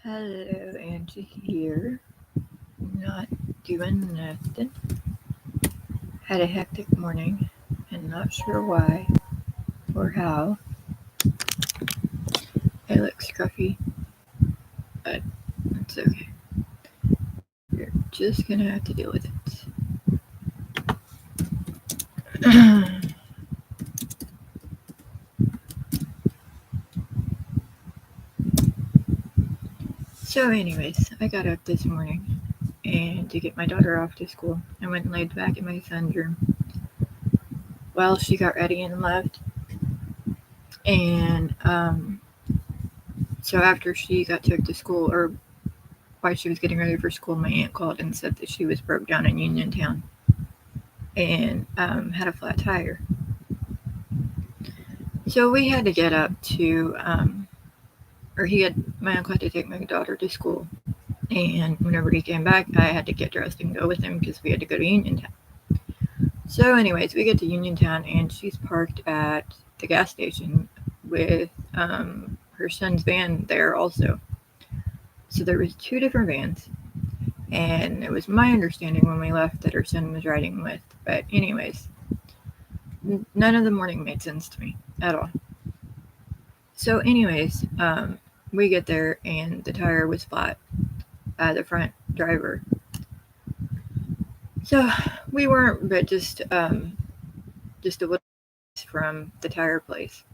Hello, Angie here. Not doing nothing. Had a hectic morning and not sure why or how. It looks scruffy, but it's okay. We're just gonna have to deal with it. So, anyways, I got up this morning and to get my daughter off to school. I went and laid back in my son's room while she got ready and left. And so after she got took to school, or while she was getting ready for school, my aunt called and said that she was broke down in Uniontown and had a flat tire. So we had to get up to, my uncle had to take my daughter to school. And whenever he came back, I had to get dressed and go with him because we had to go to Uniontown. So, anyways, we get to Uniontown and she's parked at the gas station with her son's van there also. So there was two different vans, and it was my understanding when we left that her son was riding with. But anyways, none of the morning made sense to me at all. So anyways, we get there and the tire was flat, the front driver. So we weren't, but just a little from the tire place.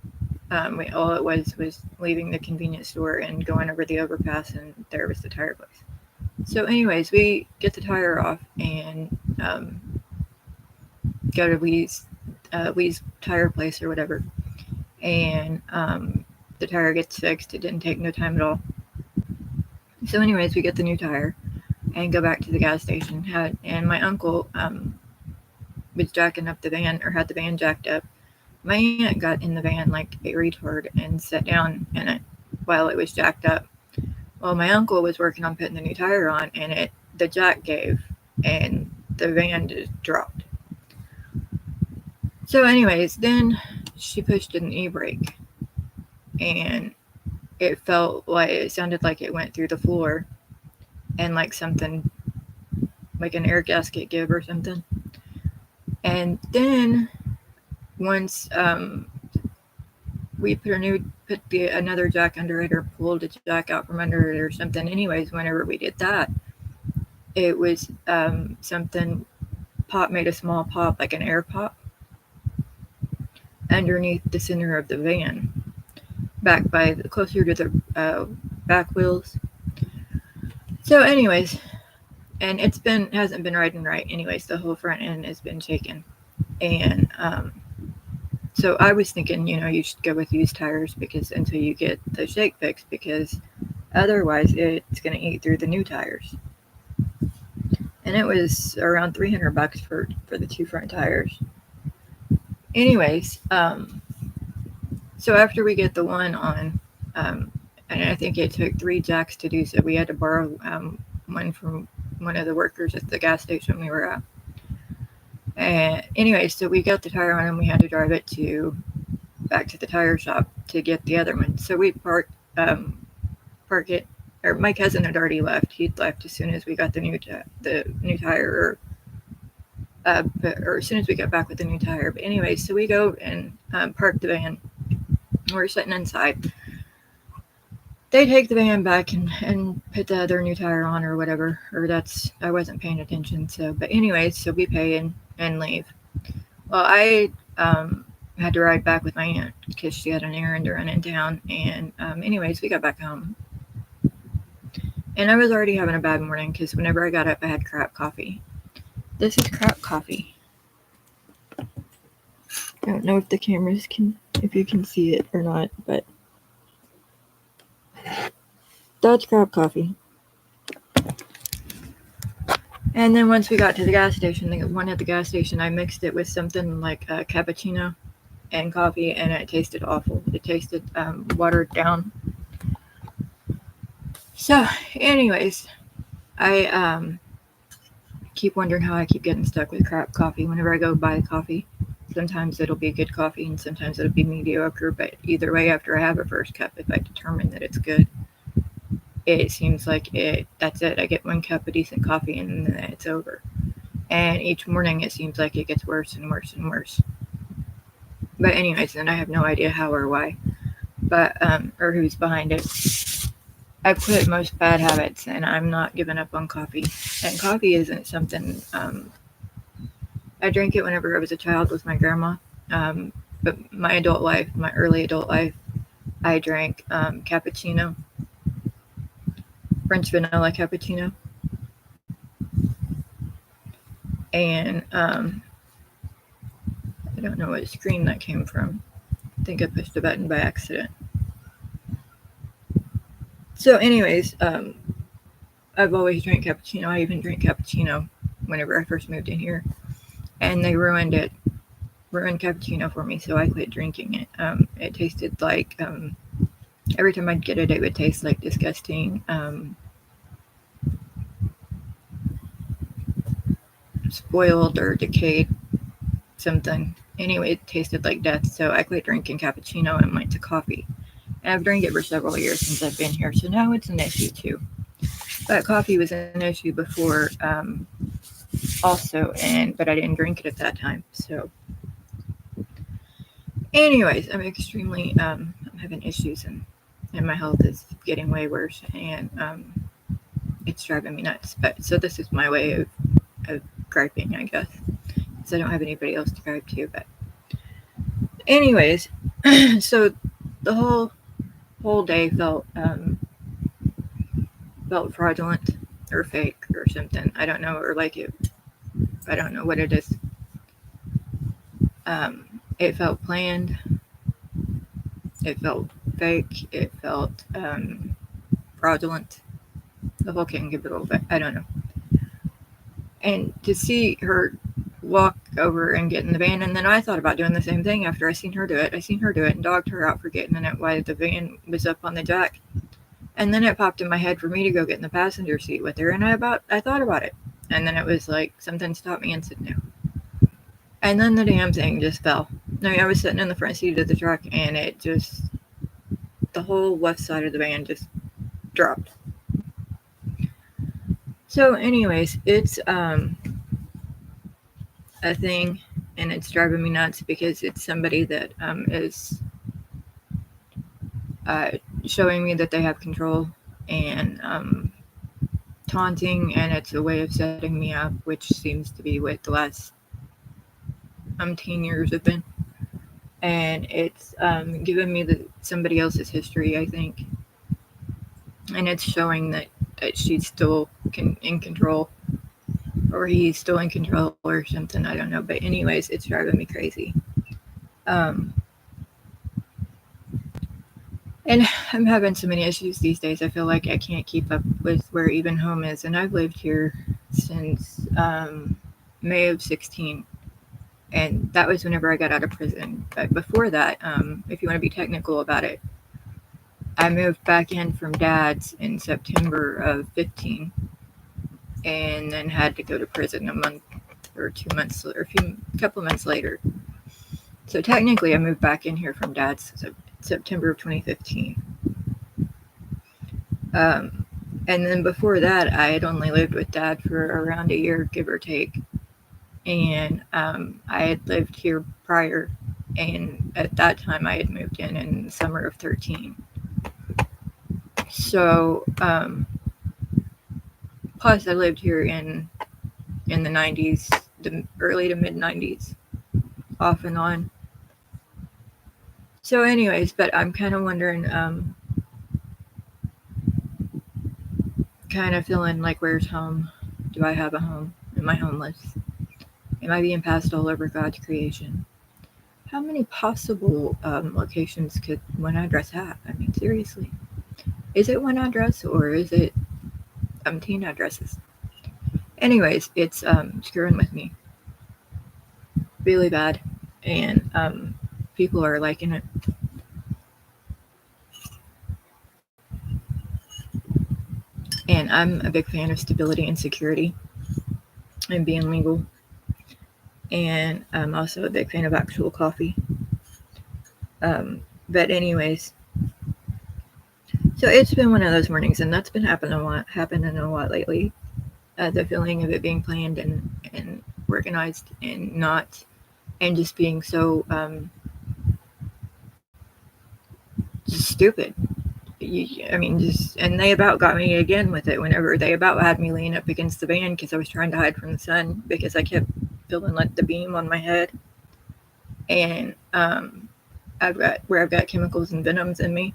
All it was leaving the convenience store and going over the overpass, and there was the tire place. So, anyways, we get the tire off and go to Lee's tire place or whatever, and the tire gets fixed. It didn't take no time at all. So, anyways, we get the new tire and go back to the gas station. And my uncle was jacking up the van, or had the van jacked up. My aunt got in the van like a retard and sat down in it while it was jacked up. Well, my uncle was working on putting the new tire on, and the jack gave, and the van just dropped. So, anyways, then she pushed an e-brake, and it sounded like it went through the floor, and like something, like an air gasket give or something. And then once we put another jack under it, or pulled a jack out from under it or something. Anyways, whenever we did that, it was something made a small pop, like an air pop, underneath the center of the van, closer to the back wheels. So, anyways, and hasn't been riding right. Anyways, the whole front end has been shaken, and so I was thinking, you should go with used tires because until you get the shake fixed, because otherwise it's going to eat through the new tires. And it was around $300 for the two front tires. Anyways, so after we get the one on, and I think it took 3 jacks to do so. We had to borrow one from one of the workers at the gas station we were at. And anyway, so we got the tire on and we had to drive it back to the tire shop to get the other one. So we park it. Or my cousin had already left. He'd left as soon as we got the new tire, or as soon as we got back with the new tire. But anyway, so we go and park the van. We're sitting inside. They take the van back and put the other new tire on or whatever. I wasn't paying attention. So, but anyways, so we pay and leave. Well, I had to ride back with my aunt because she had an errand to run in town. And anyways, we got back home. And I was already having a bad morning because whenever I got up, I had crap coffee. This is crap coffee. I don't know if the cameras if you can see it or not, but that's crap coffee. And then once we got to the gas station, the one at the gas station, I mixed it with something like a cappuccino and coffee, and it tasted awful. It tasted watered down. So, anyways, I keep wondering how I keep getting stuck with crap coffee whenever I go buy coffee. Sometimes it'll be good coffee and sometimes it'll be mediocre, but either way, after I have a first cup, if I determine that it's good, it seems like that's it. I get one cup of decent coffee and then it's over. And each morning it seems like it gets worse and worse and worse. But anyways, and I have no idea how or why, but or who's behind it. I've quit most bad habits, and I'm not giving up on coffee. And coffee isn't something I drank it whenever I was a child with my grandma. But my adult life, my early adult life, I drank cappuccino, French vanilla cappuccino, and I don't know what screen that came from. I think I pushed a button by accident. So, anyways, I've always drank cappuccino. I even drank cappuccino whenever I first moved in here, and they ruined cappuccino for me, so I quit drinking it. It tasted like every time I'd get it, it would taste like disgusting spoiled or decayed something. Anyway, it tasted like death, so I quit drinking cappuccino and went to coffee. And I've drank it for several years since I've been here, so now it's an issue too. But coffee was an issue before, also, but I didn't drink it at that time. So, anyways, I'm extremely I'm having issues, and my health is getting way worse, and it's driving me nuts. But so this is my way of griping, I guess, because I don't have anybody else to gripe to. But anyways, so the whole day felt fraudulent or fake or something. I don't know, or like it. I don't know what it is. It felt planned. It felt fake. It felt fraudulent. The whole kit and caboodle, but I don't know. And to see her walk over and get in the van, and then I thought about doing the same thing after I seen her do it. I seen her do it and dogged her out for getting in it while the van was up on the jack. And then it popped in my head for me to go get in the passenger seat with her, and I thought about it. And then it was like something stopped me and said no. And then the damn thing just fell. I mean, I was sitting in the front seat of the truck, and the whole left side of the van just dropped. So, anyways, it's a thing, and it's driving me nuts because it's somebody that is showing me that they have control and taunting, and it's a way of setting me up, which seems to be what the last 10 years have been. And it's given me somebody else's history, I think, and it's showing that she's still in control, or he's still in control or something. I don't know, but anyways, it's driving me crazy. And I'm having so many issues these days. I feel like I can't keep up with where even home is, and I've lived here since May of 16, and that was whenever I got out of prison. But before that, if you want to be technical about it, I moved back in from Dad's in September of 15, and then had to go to prison a month or 2 months, or a couple months later. So technically, I moved back in here from Dad's September of 2015. And then before that, I had only lived with Dad for around a year, give or take. And I had lived here prior, and at that time, I had moved in the summer of 13. So, plus I lived here in the 90s, the early to mid 90s, off and on. So anyways, but I'm kind of wondering, kind of feeling like, where's home? Do I have a home? Am I homeless? Am I being passed all over God's creation? How many possible locations could one address have? I mean, seriously. Is it one address, or is it 10 addresses? Anyways, it's screwing with me really bad, and people are liking it. And I'm a big fan of stability and security and being legal. And I'm also a big fan of actual coffee. But anyways, So it's been one of those mornings, and that's been happening a lot lately. The feeling of it being planned and organized and not, and just being so just stupid. I mean, just, and they about got me again with it whenever they about had me lean up against the van because I was trying to hide from the sun because I kept feeling like the beam on my head, and I've got chemicals and venoms in me.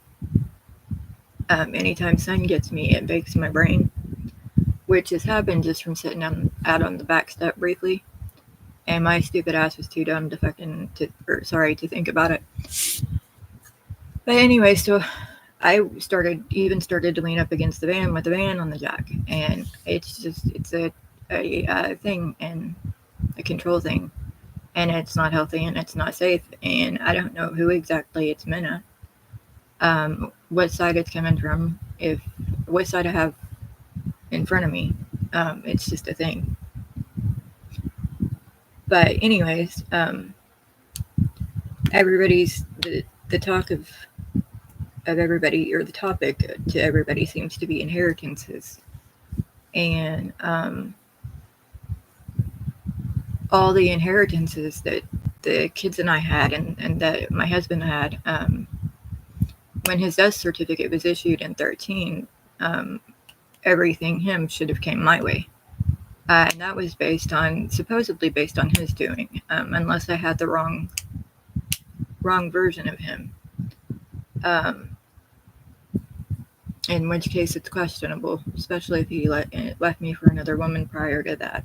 Anytime sun gets me, it bakes my brain, which has happened just from sitting out on the back step briefly. And my stupid ass was too dumb to to think about it. But anyway, so I started to lean up against the van with the van on the jack, and it's a thing and a control thing, and it's not healthy and it's not safe, and I don't know who exactly it's meant at, what side it's coming from, what side I have in front of me. It's just a thing. But anyways, everybody's the talk of everybody, or the topic to everybody, seems to be inheritances, and all the inheritances that the kids and I had, and that my husband had, when his death certificate was issued in 13, everything him should have came my way. And that was supposedly based on his doing, unless I had the wrong version of him. In which case it's questionable, especially if he left me for another woman prior to that.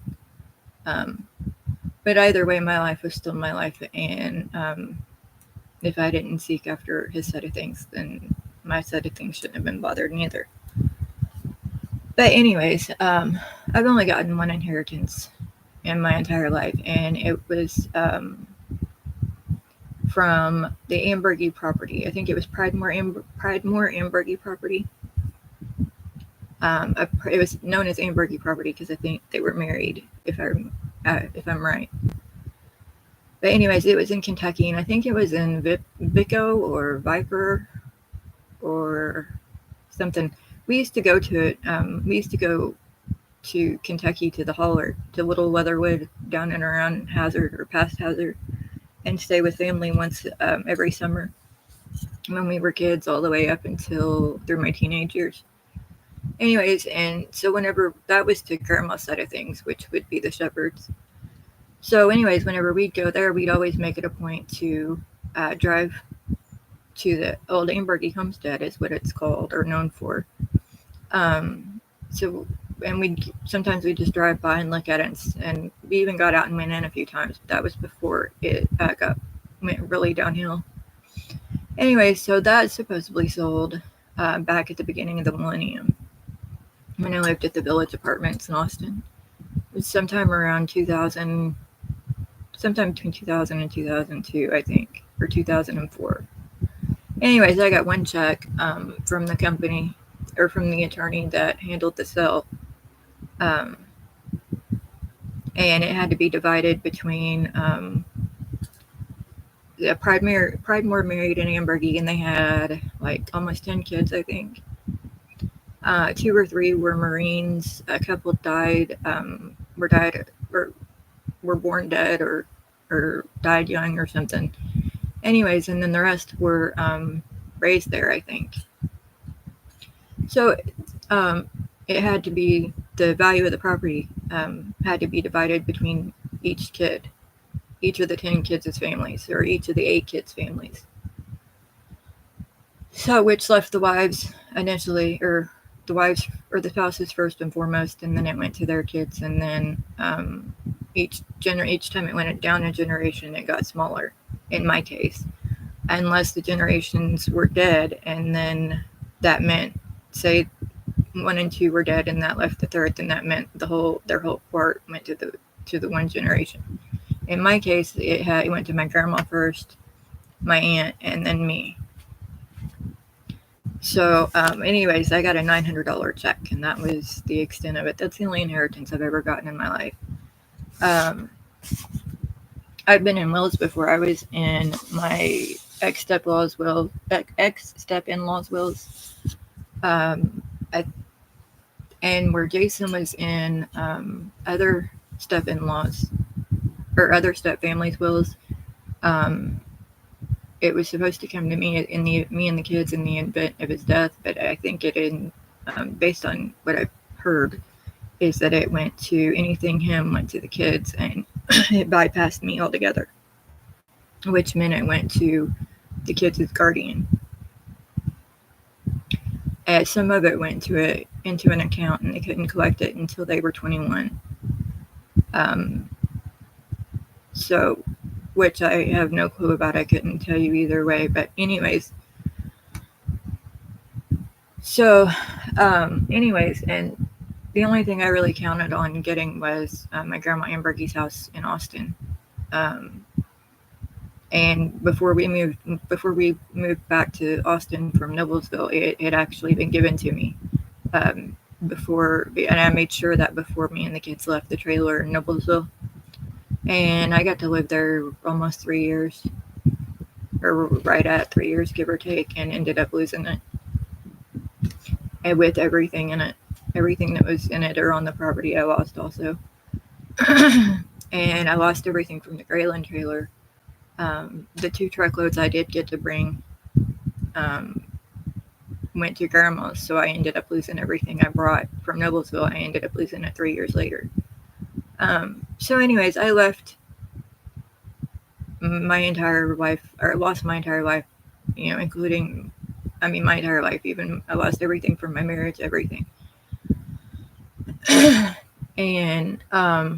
But either way, my life was still my life, and if I didn't seek after his side of things, then my side of things shouldn't have been bothered neither. But anyways, I've only gotten one inheritance in my entire life, and it was from the Ambergy property. I think it was Pridemore Ambergy property. It was known as Ambergy property because I think they were married, if I'm right. But anyways, it was in Kentucky, and I think it was in Vico or Viper or something. We used to go to it. We used to go to Kentucky to the Holler, to Little Weatherwood, down and around Hazard or past Hazard, and stay with family once every summer when we were kids, all the way up until through my teenage years. Anyways, and so whenever that was to grandma's side of things, which would be the Shepherds. So anyways, whenever we'd go there, we'd always make it a point to drive to the old Ambergy homestead, is what it's called or known for. So, and sometimes we'd just drive by and look at it, and we even got out and went in a few times. But that was before it went really downhill. Anyway, so that supposedly sold back at the beginning of the millennium, when I lived at the Village Apartments in Austin. It was sometime around 2000, sometime between 2000 and 2002, I think, or 2004. Anyways, I got one check from the company, or from the attorney that handled the sale, and it had to be divided between Pridemore married in Ambergy, and they had like almost 10 kids, I think. 2 or 3 were Marines. A couple died, were born dead or died young or something. Anyways, and then the rest were raised there, I think. So it had to be, the value of the property had to be divided between each of the 10 kids' families, or each of the 8 kids' families. So, which left the wives initially, or the spouses first and foremost, and then it went to their kids, and then each time it went down a generation, it got smaller, in my case, unless the generations were dead, and then that meant, say 1 and 2 were dead, and that left the third, then that meant their whole part went to the one generation. In my case, it went to my grandma first, my aunt, and then me. So, anyways, I got a $900 check, and that was the extent of it. That's the only inheritance I've ever gotten in my life. I've been in wills before. I was in my ex-step-in-law's wills, I, and where Jason was in other step-in-laws or other step-families' wills, um, it was supposed to come to me and the kids in the event of his death, but I think based on what I've heard, is that it went to anything him went to the kids, and it bypassed me altogether, which meant it went to the kids' guardian. Some of it went into an account, and they couldn't collect it until they were 21. So, which I have no clue about. I couldn't tell you either way. But anyways, so anyways, and the only thing I really counted on getting was my grandma Ambergy's house in Austin. And before we moved back to Austin from Noblesville, it had actually been given to me. And I made sure that before me and the kids left the trailer in Noblesville. And I got to live there almost 3 years, or right at 3 years, give or take, and ended up losing it. And with everything in it, everything that was in it or on the property, I lost also. And I lost everything from the Grayland trailer. The 2 truckloads I did get to bring went to grandma's, so I ended up losing everything I brought from Noblesville. I ended up losing it 3 years later. So anyways, I left my entire life, or lost my entire life, including, my entire life, even. I lost everything from my marriage, everything. And I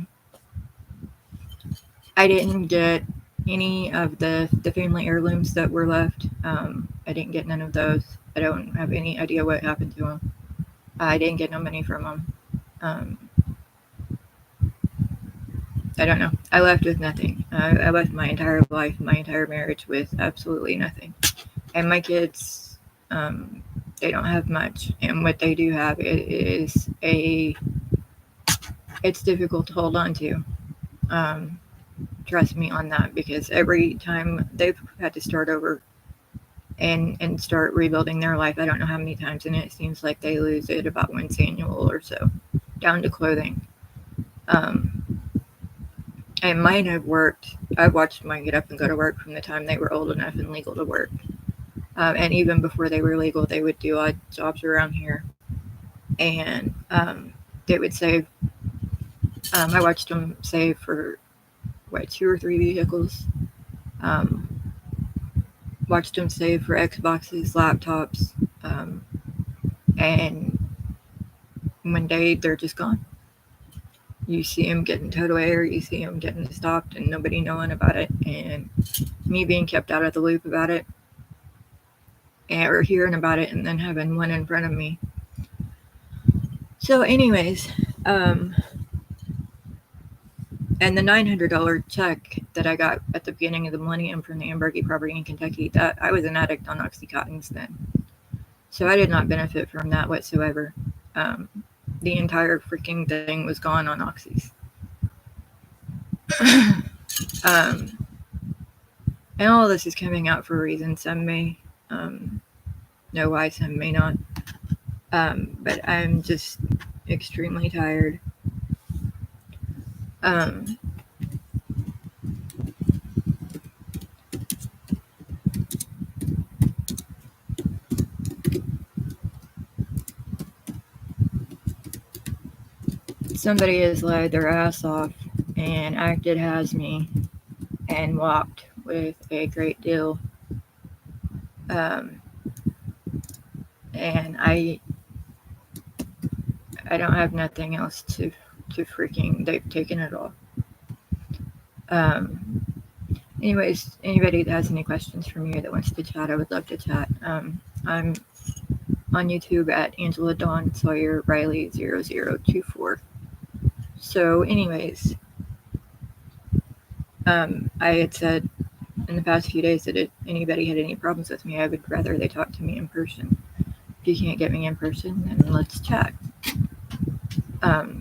didn't get any of the family heirlooms that were left. I didn't get none of those. I don't have any idea what happened to them. I didn't get no money from them. I don't know. I left with nothing. I left my entire life, my entire marriage with absolutely nothing. And my kids, they don't have much. And what they do have it's difficult to hold on to. Trust me on that, because every time they've had to start over and start rebuilding their life, I don't know how many times, and it seems like they lose it about once annual or so, down to clothing. And mine have worked. I watched mine get up and go to work from the time they were old enough and legal to work. And even before they were legal, they would do odd jobs around here. And they would save. I watched them save for, 2 or 3 vehicles. Watched them save for Xboxes, laptops. And one day they're just gone. You see them getting towed away, or you see them getting stopped and nobody knowing about it, and me being kept out of the loop about it, or hearing about it and then having one in front of me. So anyways, and the $900 check that I got at the beginning of the millennium from the Ambergy property in Kentucky, that I was an addict on Oxycontins then. So I did not benefit from that whatsoever. The entire freaking thing was gone on Oxys. And all this is coming out for a reason. Some may know why, some may not. But I'm just extremely tired. Somebody has lied their ass off and acted as me and walked with a great deal. And I don't have nothing else to freaking, they've taken it all. Anyways, anybody that has any questions for me or that wants to chat, I would love to chat. I'm on YouTube at Angela Dawn Sawyer Riley 0024. So anyways, I had said in the past few days that if anybody had any problems with me, I would rather they talk to me in person. If you can't get me in person, then let's chat. I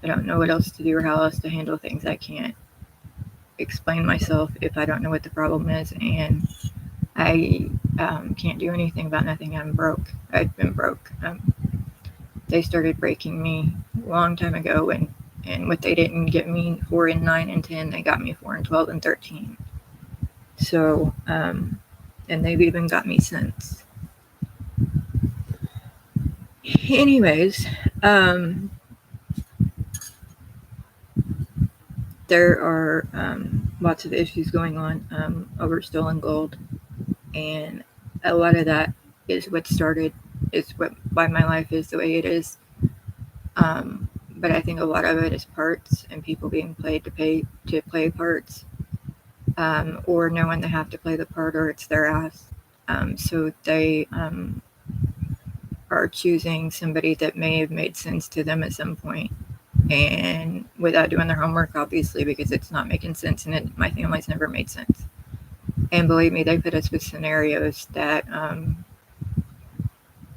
don't know what else to do or how else to handle things. I can't explain myself if I don't know what the problem is, and I Can't do anything about nothing. I'm broke. I've been broke. They started breaking me a long time ago, and what they didn't get me 4 and 9 and 10, they got me 4 and 12 and 13. So, and they've even got me since. Anyways, there are lots of issues going on over stolen gold, and a lot of that is what started, is what why my life is the way it is. But I think a lot of it is parts and people being paid to play parts, or knowing they have to play the part or it's their ass. So they are choosing somebody that may have made sense to them at some point, and without doing their homework, obviously, because it's not making sense, and my family's never made sense. And believe me, they put us with scenarios that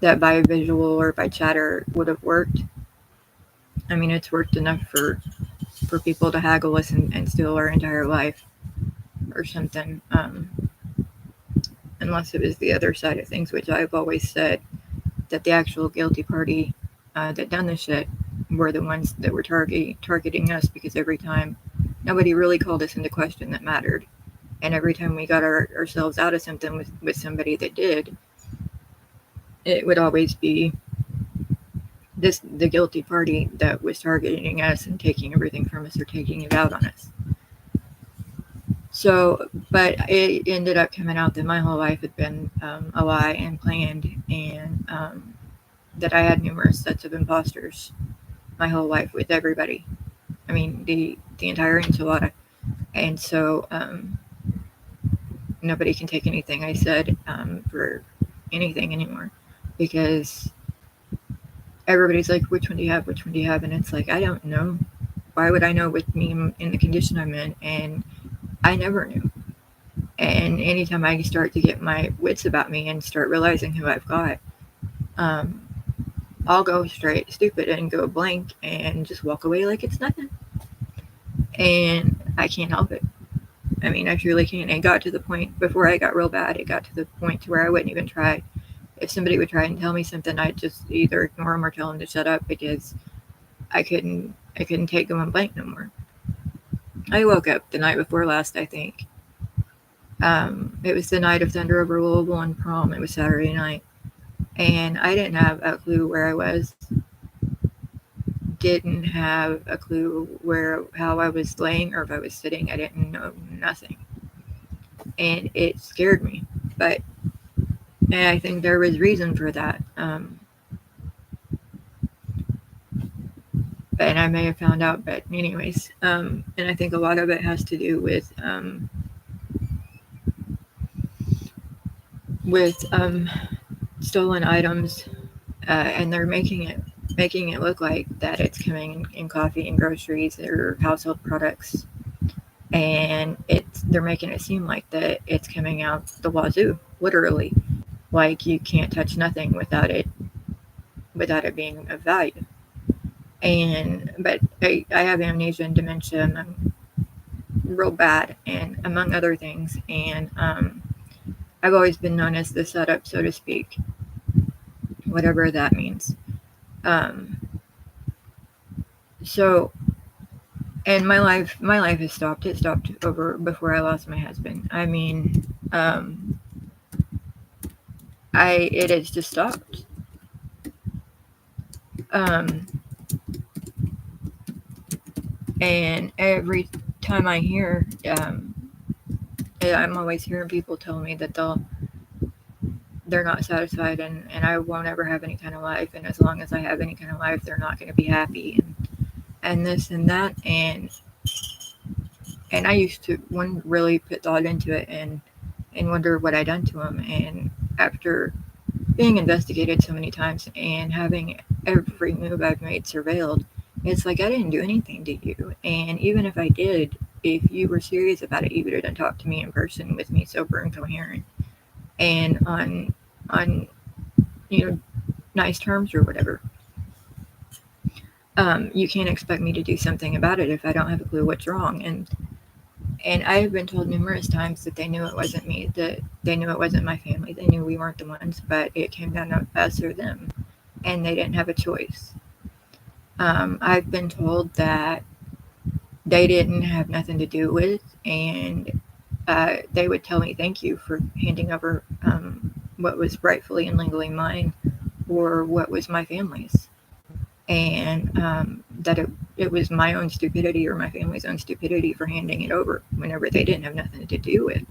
that by visual or by chatter would have worked. I mean, it's worked enough for people to haggle us and steal our entire life or something. Unless it was the other side of things, which I've always said that the actual guilty party that done this shit were the ones that were targeting us, because every time nobody really called us into question that mattered, and every time we got ourselves out of something with somebody that did, it would always be the guilty party that was targeting us and taking everything from us or taking it out on us. So, but it ended up coming out that my whole life had been a lie and planned, and that I had numerous sets of imposters my whole life with everybody. I mean, the entire enchilada. And so nobody can take anything I said for anything anymore, because everybody's like, which one do you have? Which one do you have? And it's like, I don't know. Why would I know with me in the condition I'm in? And I never knew. And anytime I start to get my wits about me and start realizing who I've got, I'll go straight stupid and go blank and just walk away like it's nothing. And I can't help it. I mean, I truly can't. It got to the point, before I got real bad, it got to the point to where I wouldn't even try. If somebody would try and tell me something, I'd just either ignore them or tell them to shut up, because I couldn't take going blank no more. I woke up the night before last, I think. It was the night of Thunder over Louisville and prom. It was Saturday night. And I didn't have a clue where I was. Didn't have a clue how I was laying or if I was sitting. I didn't know nothing. And it scared me. But and I think there was reason for that. And I may have found out, but anyways. And I think a lot of it has to do with stolen items, and they're making it look like that it's coming in coffee and groceries or household products, and they're making it seem like that it's coming out the wazoo, literally, like you can't touch nothing without it being of value. But I have amnesia and dementia, and I'm real bad, and among other things, and I've always been known as the setup, so to speak, whatever that means. So, and my life has stopped. It stopped over before I lost my husband. I mean, it has just stopped. And every time I hear, I'm always hearing people tell me that they're not satisfied, and I won't ever have any kind of life, and as long as I have any kind of life, they're not going to be happy, and this and that, and I used to really put thought into it and wonder what I'd done to them. And after being investigated so many times and having every move I've made surveilled, it's like, I didn't do anything to you. And even if I did, if you were serious about it, you would have talked to me in person with me sober and coherent and on nice terms or whatever. You can't expect me to do something about it if I don't have a clue what's wrong. And I have been told numerous times that they knew it wasn't me, that they knew it wasn't my family. They knew we weren't the ones, but it came down to us or them, and they didn't have a choice. I've been told that they didn't have nothing to do with, and they would tell me thank you for handing over what was rightfully and legally mine, or what was my family's, and that it was my own stupidity or my family's own stupidity for handing it over whenever they didn't have nothing to do with.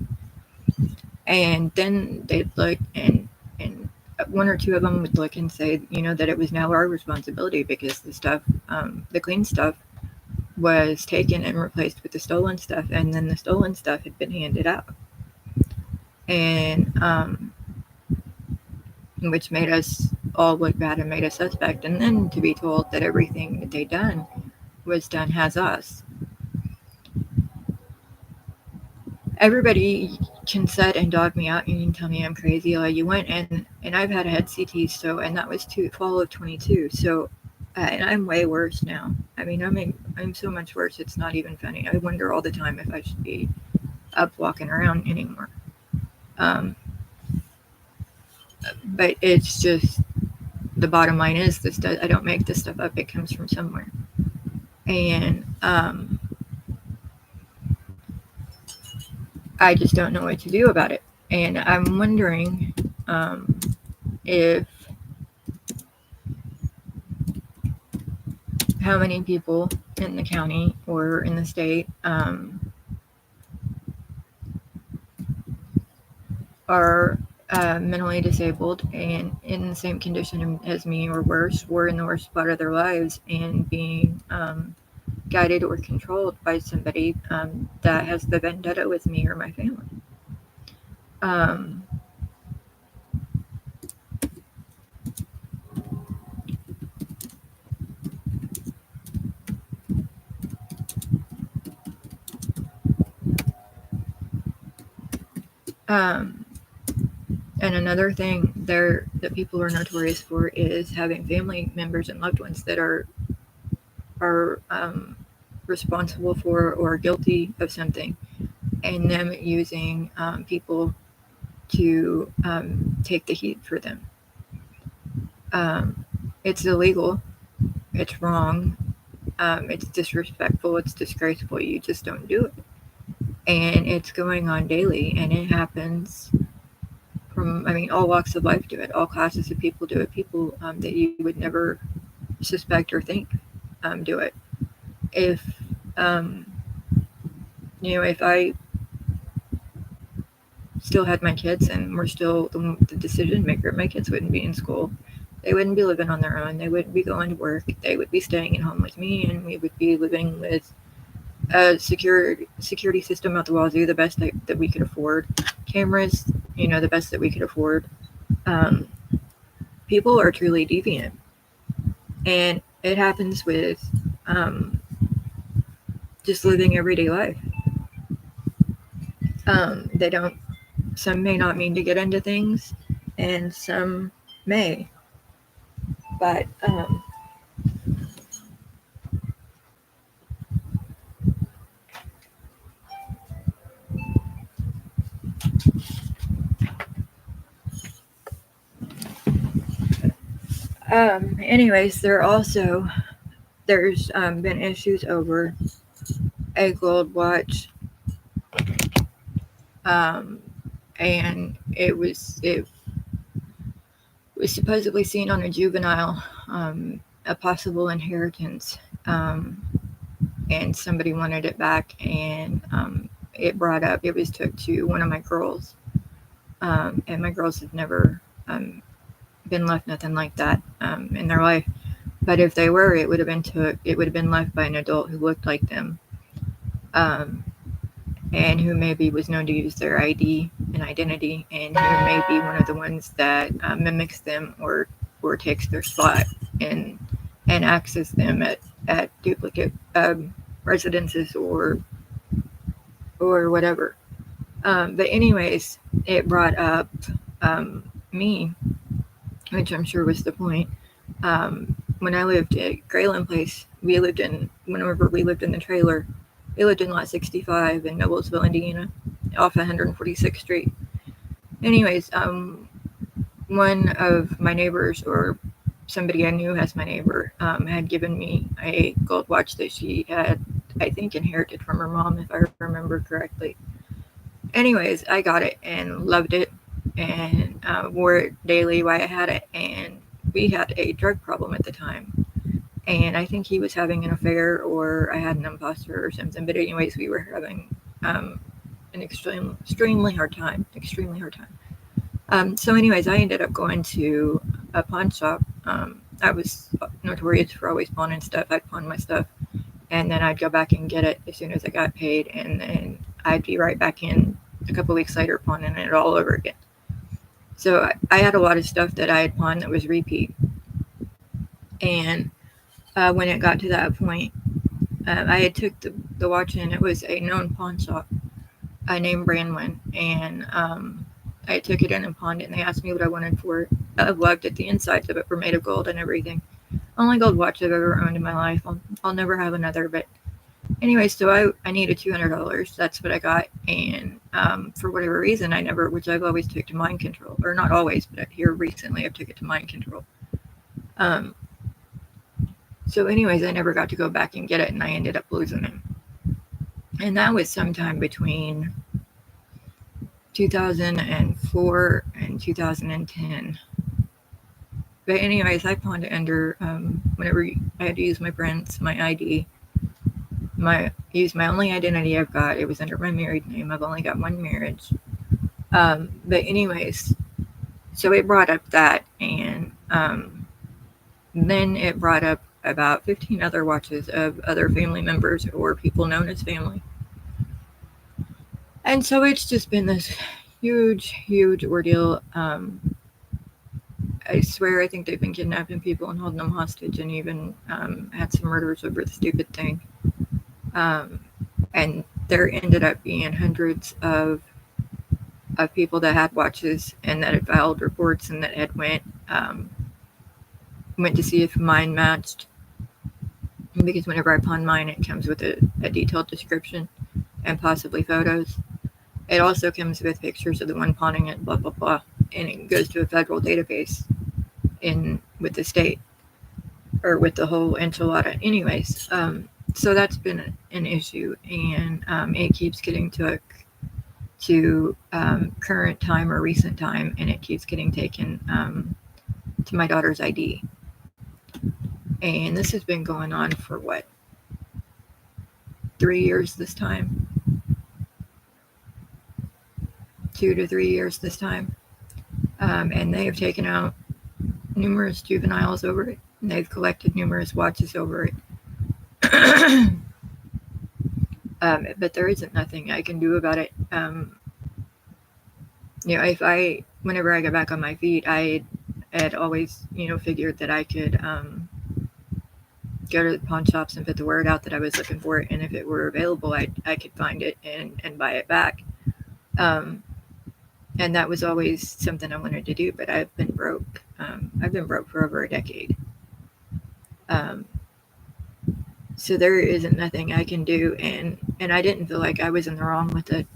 And then they'd look, and one or two of them would look and say, that it was now our responsibility because the stuff, the clean stuff, was taken and replaced with the stolen stuff, and then the stolen stuff had been handed out, and which made us all look bad and made us suspect. And then to be told that everything that they done was done as us. Everybody can sit and dog me out and you can tell me I'm crazy. Like, you went and I've had a head CT, so, and that was fall of 22. So, and I'm way worse now. I mean, I'm so much worse. It's not even funny. I wonder all the time if I should be up walking around anymore. But it's just, the bottom line is this. I don't make this stuff up. It comes from somewhere, and I just don't know what to do about it. And I'm wondering if how many people in the county or in the state are mentally disabled and in the same condition as me or worse, or in the worst spot of their lives, and being guided or controlled by somebody that has the vendetta with me or my family. And another thing that people are notorious for is having family members and loved ones that are responsible for or guilty of something, and them using people to take the heat for them. It's illegal. It's wrong. It's disrespectful. It's disgraceful. You just don't do it. And it's going on daily, and it happens from, all walks of life do it. All classes of people do it. People that you would never suspect or think do it. If if I still had my kids and were still the decision maker, my kids wouldn't be in school. They wouldn't be living on their own. They wouldn't be going to work. They would be staying at home with me, and we would be living with a security system out the wazoo, the best that we could afford. Cameras, the best that we could afford. People are truly deviant, and it happens with just living everyday life. They don't. Some may not mean to get into things, and some may. But anyways, there's been issues over a gold watch, and it was supposedly seen on a juvenile, a possible inheritance, and somebody wanted it back, and it was took to one of my girls, and my girls have never been left nothing like that in their life. But if they were, it would have been left by an adult who looked like them, and who maybe was known to use their ID and identity, and who may be one of the ones that mimics them or takes their spot and access them at duplicate residences or whatever. But anyways, it brought up me, which I'm sure was the point. When I lived at Grayland Place, whenever we lived in the trailer, They lived in lot 65 in Noblesville, Indiana, off 146th Street. Anyways, one of my neighbors, or somebody I knew as my neighbor, had given me a gold watch that she had, I think, inherited from her mom, if I remember correctly. Anyways, I got it and loved it, and wore it daily while I had it. And we had a drug problem at the time, and I think he was having an affair, or I had an imposter or something. But anyways, we were having an extremely hard time. So anyways, I ended up going to a pawn shop. I was notorious for always pawning stuff. I'd pawn my stuff, and then I'd go back and get it as soon as I got paid, and then I'd be right back in a couple weeks later pawning it all over again. So I had a lot of stuff that I had pawned that was repeat. And when it got to that point, I had took the watch in. It was a known pawn shop named Brandwin, and I took it in and pawned it, and they asked me what I wanted for it. I loved it. The insides of it were made of gold and everything. Only gold watch I've ever owned in my life. I'll never have another. But anyway, so I needed $200. That's what I got. And for whatever reason, which I've always took to mind control. Or not always, but here recently I've took it to mind control. So anyways, I never got to go back and get it, and I ended up losing it. And that was sometime between 2004 and 2010. But anyways, I pawned it under, whenever I had to use my prints, my ID, use my only identity I've got. It was under my married name. I've only got one marriage. But anyways, so it brought up that, and then it brought up about 15 other watches of other family members or people known as family. And so it's just been this huge ordeal. I swear, I think they've been kidnapping people and holding them hostage, and even had some murders over the stupid thing. And there ended up being hundreds of people that had watches and that had filed reports and that had went to see if mine matched. Because whenever I pawn mine, it comes with a detailed description and possibly photos. It also comes with pictures of the one pawning it, blah, blah, blah. And it goes to a federal database with the state, or with the whole enchilada. Anyways, so that's been an issue, and it keeps getting to current time or recent time, and it keeps getting taken to my daughter's ID. And this has been going on for 3 years this time? 2 to 3 years this time. And they have taken out numerous juveniles over it, and they've collected numerous watches over it. But there isn't nothing I can do about it. Whenever I got back on my feet, I had always, figured that I could go to the pawn shops and put the word out that I was looking for it, and if it were available, I could find it and buy it back. And that was always something I wanted to do, but I've been broke. I've been broke for over a decade. So there isn't nothing I can do, and I didn't feel like I was in the wrong with it.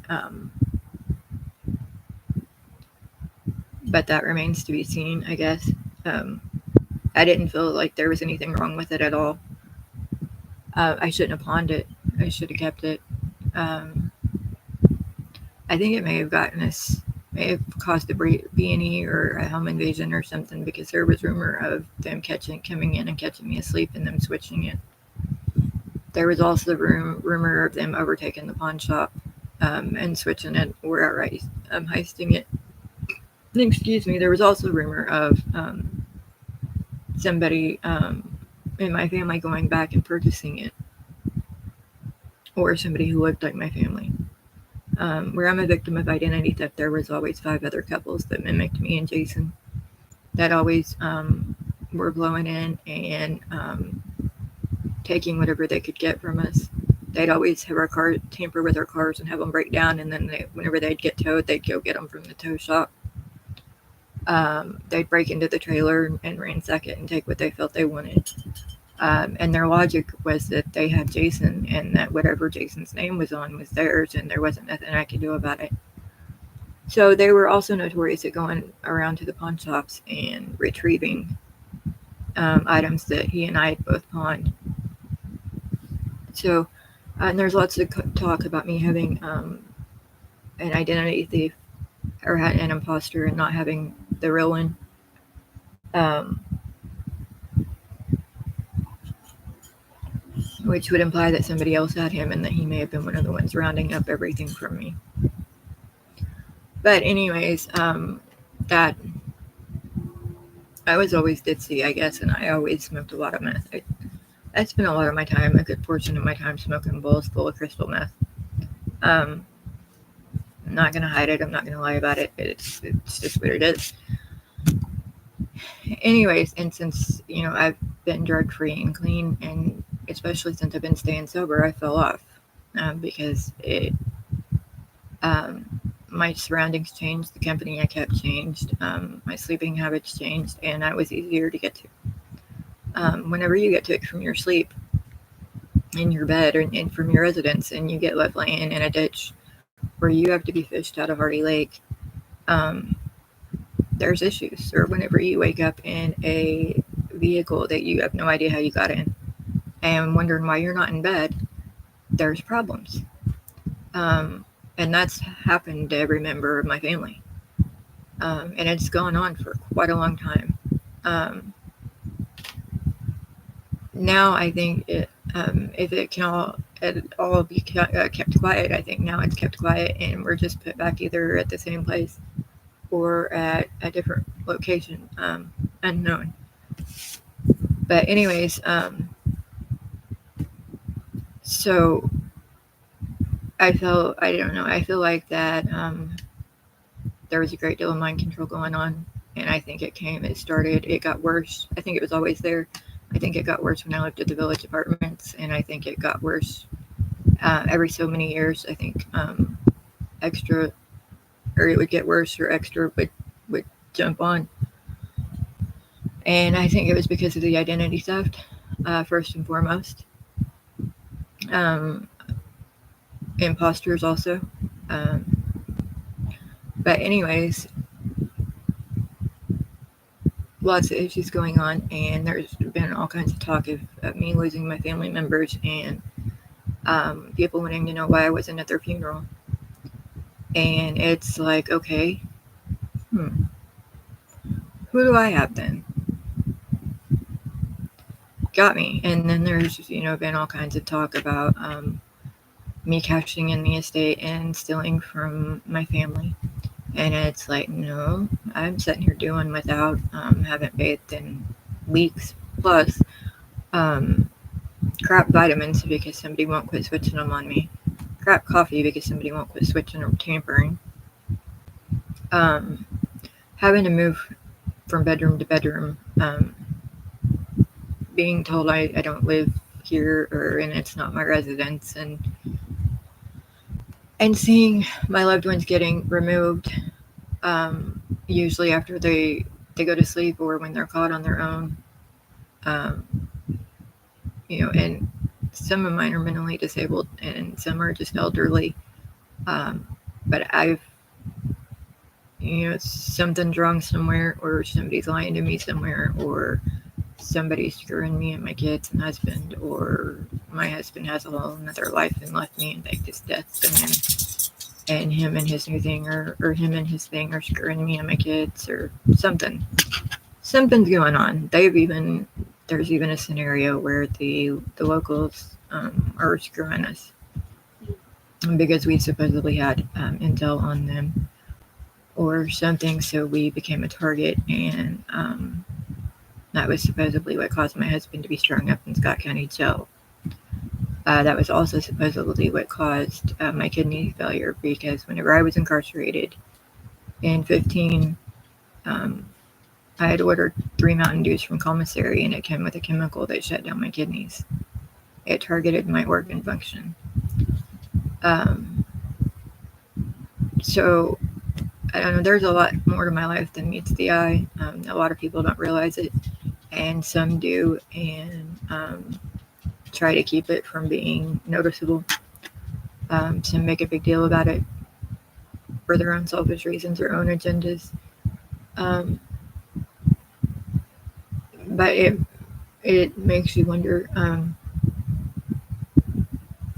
But that remains to be seen, I guess. I didn't feel like there was anything wrong with it at all. I shouldn't have pawned it. I should have kept it. I think it may have caused a B&E or a home invasion or something, because there was rumor of them coming in and catching me asleep and them switching it. There was also rumor of them overtaking the pawn shop and switching it, or outright heisting it. Excuse me. There was also rumor of somebody in my family going back and purchasing it, or somebody who looked like my family. Where I'm a victim of identity theft, there was always 5 other couples that mimicked me and Jason that always were blowing in and taking whatever they could get from us. They'd always have our car, tamper with our cars and have them break down, and then whenever they'd get towed, they'd go get them from the tow shop. They'd break into the trailer and ransack it and take what they felt they wanted. And their logic was that they had Jason and that whatever Jason's name was on was theirs and there wasn't nothing I could do about it. So they were also notorious at going around to the pawn shops and retrieving items that he and I had both pawned. So, and there's lots of talk about me having an identity thief or an imposter and not having the real one. Which would imply that somebody else had him and that he may have been one of the ones rounding up everything from me. But anyways, that I was always ditzy, I guess, and I always smoked a lot of meth. I spent a lot of my time, a good portion of my time, smoking bowls full of crystal meth. I'm not gonna hide it. I'm not gonna lie about it. It's just what it is. Anyways, and since I've been drug free and clean, and especially since I've been staying sober, I fell off because my surroundings changed, the company I kept changed, my sleeping habits changed, and I was easier to get to. Whenever you get to it from your sleep in your bed and from your residence, and you get left laying in a ditch where you have to be fished out of Hardy Lake, there's issues. Or whenever you wake up in a vehicle that you have no idea how you got in and wondering why you're not in bed, there's problems. And that's happened to every member of my family. And it's gone on for quite a long time. Now I think if it can all be kept quiet, I think now it's kept quiet and we're just put back either at the same place or at a different location, unknown. But anyways, so I feel like that there was a great deal of mind control going on, and I think it got worse. I think it was always there. I think it got worse when I lived at the Village Apartments, and I think it got worse every so many years. I think it would get worse, or extra would jump on. And I think it was because of the identity theft, first and foremost. Imposters also. But anyways, lots of issues going on, and there's been all kinds of talk of me losing my family members, and people wanting to know why I wasn't at their funeral. And it's like, okay, who do I have then? Got me. And then there's been all kinds of talk about me cashing in the estate and stealing from my family. And it's like, no, I'm sitting here doing without, haven't bathed in weeks, plus crap vitamins because somebody won't quit switching them on me, crap coffee because somebody won't quit switching or tampering, having to move from bedroom to bedroom, being told I don't live here and it's not my residence, and seeing my loved ones getting removed, usually after they go to sleep or when they're caught on their own. And some of mine are mentally disabled and some are just elderly. But something's wrong somewhere, or somebody's lying to me somewhere, or somebody's screwing me and my kids and husband, or my husband has a whole another life and left me and faked his death, and him and his new thing, or him and his thing are screwing me and my kids, or something's going on. There's even a scenario where the locals are screwing us because we supposedly had intel on them or something, so we became a target, and that was supposedly what caused my husband to be strung up in Scott County Jail. That was also supposedly what caused my kidney failure, because whenever I was incarcerated in 2015, I had ordered 3 Mountain Dews from commissary, and it came with a chemical that shut down my kidneys. It targeted my organ function. So, I don't know, there's a lot more to my life than meets the eye. A lot of people don't realize it. and some do, and try to keep it from being noticeable. Some make a big deal about it for their own selfish reasons or own agendas. Um, but it makes you wonder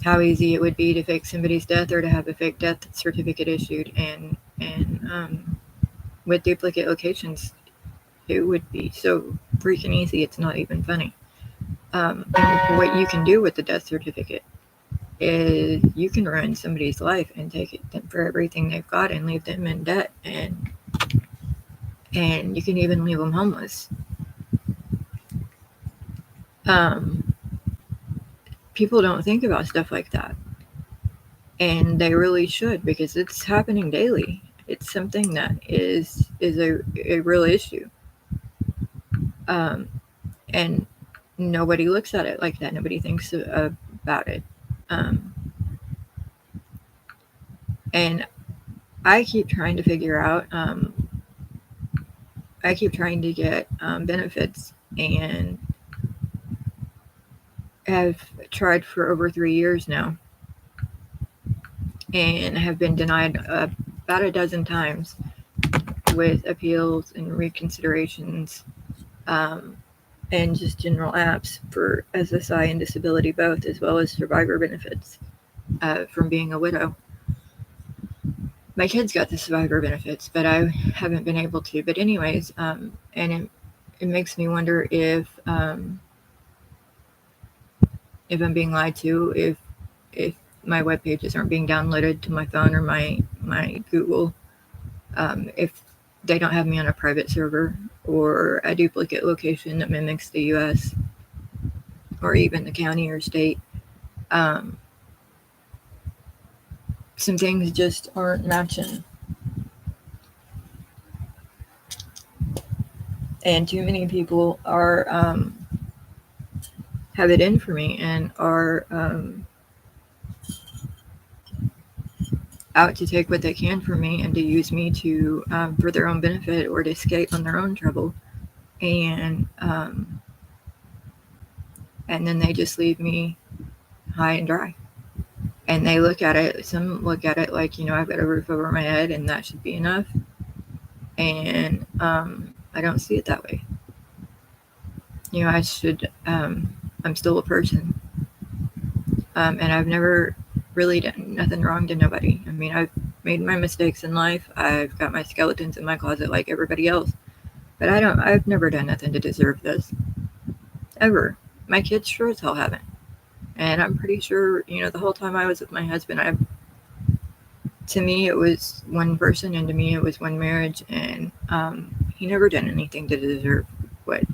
how easy it would be to fake somebody's death or to have a fake death certificate issued, and with duplicate locations, it would be so freaking easy. It's not even funny. And what you can do with the death certificate is you can ruin somebody's life and take it for everything they've got and leave them in debt, and you can even leave them homeless. People don't think about stuff like that, and they really should, because it's happening daily. It's something that is a real issue, and nobody looks at it like that. Nobody thinks about it, and I keep trying to figure out. I keep trying to get benefits, and have tried for over 3 years now, and have been denied about a dozen times with appeals and reconsiderations, and just general apps for SSI and disability both, as well as survivor benefits from being a widow. My kids got the survivor benefits, but I haven't been able to. But anyways, and it makes me wonder if I'm being lied to, if my web pages aren't being downloaded to my phone or my Google, if they don't have me on a private server or a duplicate location that mimics the U.S. or even the county or state. Some things just aren't matching. And too many people are have it in for me and are out to take what they can from me and to use me to for their own benefit or to escape on their own trouble. And then they just leave me high and dry. And they look at it, some look at it like, I've got a roof over my head and that should be enough. And I don't see it that way. I should, I'm still a person. And I've never really done nothing wrong to nobody. I mean, I've made my mistakes in life. I've got my skeletons in my closet like everybody else. But I've never done nothing to deserve this. Ever. My kids sure as hell haven't. And I'm pretty sure, the whole time I was with my husband, to me it was one person, and to me it was one marriage, and he never done anything to deserve what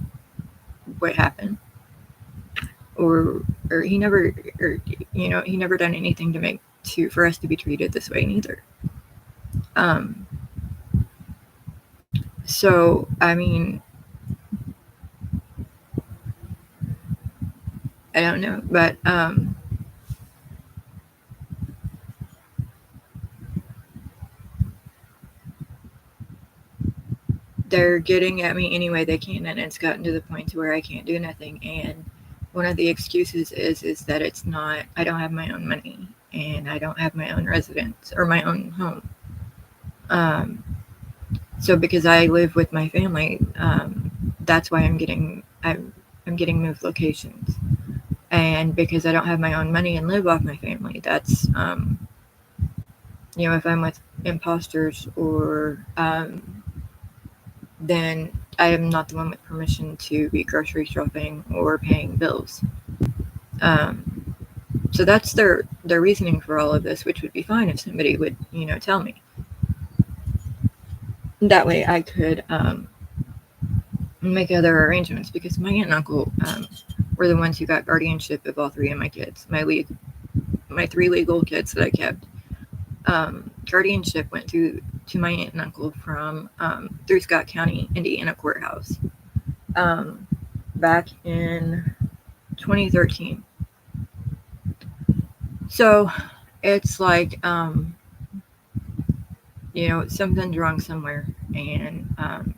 happened, or he never, he never done anything for us to be treated this way neither. So I mean, I don't know, but they're getting at me any way they can, and it's gotten to the point to where I can't do nothing. And one of the excuses is that I don't have my own money, and I don't have my own residence or my own home. So because I live with my family, that's why I'm getting moved locations. And because I don't have my own money and live off my family, that's if I'm with imposters, or then I am not the one with permission to be grocery shopping or paying bills. So that's their reasoning for all of this, which would be fine if somebody would, tell me. That way I could make other arrangements, because my aunt and uncle were the ones who got guardianship of all three of my kids. My 3 legal kids that I kept. Guardianship went to my aunt and uncle from through Scott County, Indiana courthouse back in 2013. So it's like, something's wrong somewhere, and